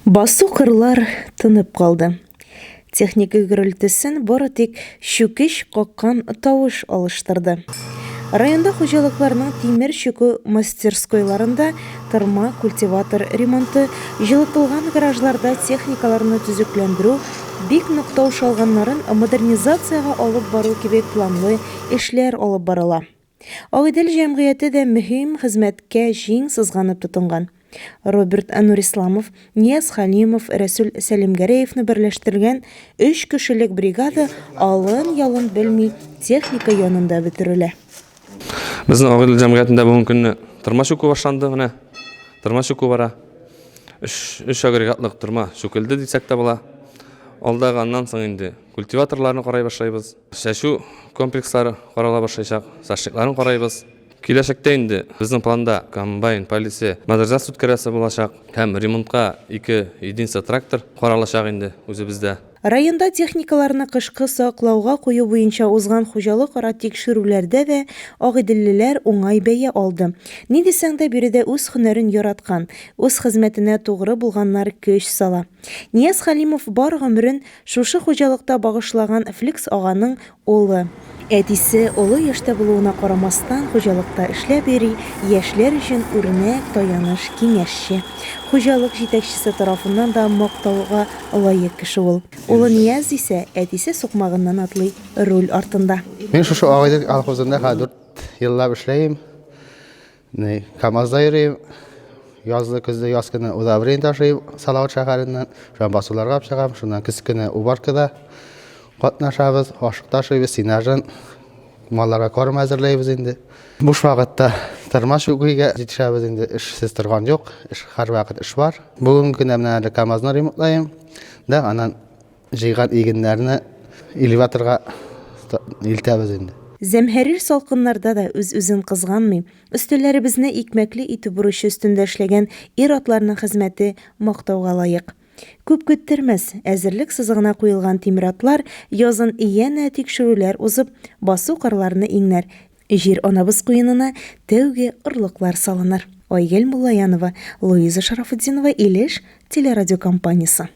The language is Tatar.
Басу кырлар тынып калды. Техника гөрелтесен бары тик шүкеш каккан тавыш алыштырды. Районда хуҗалыкларның тимер шүкү мастерскойларында тырма, культиватор ремонты, җылытылган гаражларда техникаларны төзекләндерү, бик нык тавыш алганнарын модернизацияга алып бару кебек планлы эшләр алып барыла. Агыйдел җәмгыяте дә мөһим хезмәткә җиң сызганып тотынган. Роберт Нурисламов, Нияз Халимов, Рәсүл Сәлимгәрәевне берләштергән 3 кешелек бригада алын-ялын белми техника янында бетерелә. Безнең агыйдел җәмгыятендә бүген көнне тырма шүкү башланды гына. Тырма шүкү бара. 3 агрегатлык тырма шүкелде дисәк тә була. Алдаганнан соң инде культиваторларны карай башлайбыз. Шәшү комплекслары карала башлайчак. Сашыкларын карайбыз. Киләчәктә инде безнең планда комбайн, полиция, модернизация үткәрәсе булачак. Һәм ремонтка 2 единство трактор каралачак инде үзебездә. Районда техникаларны кышкы саклауга кую буенча узган хуҗалык-ара тикшерүләрдә дә агыйделлеләр уңай бәя алды. Ни дисәң дә биредә үз һөнәрен яраткан, үз хезмәтенә тугры булганнар көч сала. Нияз Халимов бар гомерен шушы хуҗалыкта багышлаган Фликс аганың улы. Әтисе олы яшьтә булуына карамастан хуҗалыкта эшләп йөри, яшьләр өчен үрнәк, таяныч, киңәшче. Хуҗалык җитәкчесе тарафыннан да мактауга лаек кеше ул. Улы Нияз исә әтисе сукмагыннан атлый руль артында. Мен шушы агыйдел колхозында 4 еллап эшләйм. КамАЗда йөрим. Язлы көздә яз көне удобрение ташыйм Салават шәһәреннән. Шуңа басуларга чыгам, шуннан көз көне убаркада катнашабыз, ашык ташыйбыз, синажын малларга корм әзерләйбез инде. Буш вакытта тырма шүкүгә җитешәбез инде. Эшсез торган юк, һәр вакыт эш бар. Бүген көне менә КамАЗны ремонтлайм. Да анан җыйган игеннәрне элеваторга илтәбез инде. Зәмһәрир салкыннарда да үз-үзен кызганмый. Өстәлләребезне икмәкле итү бурычы өстендә эшләгән ир-атларның хезмәте мактауга лаек. Күп көттермәс, әзерлек сызыгына куелган тимер атлар язын янә тикшерүләр узып, басу кырларны иңнәр. Җир анабыз куенына тәүге орлыклар салыныр. Айгөл Муллаянова, Луиза Шарафутдинова, Илеш телерадиокомпаниясе.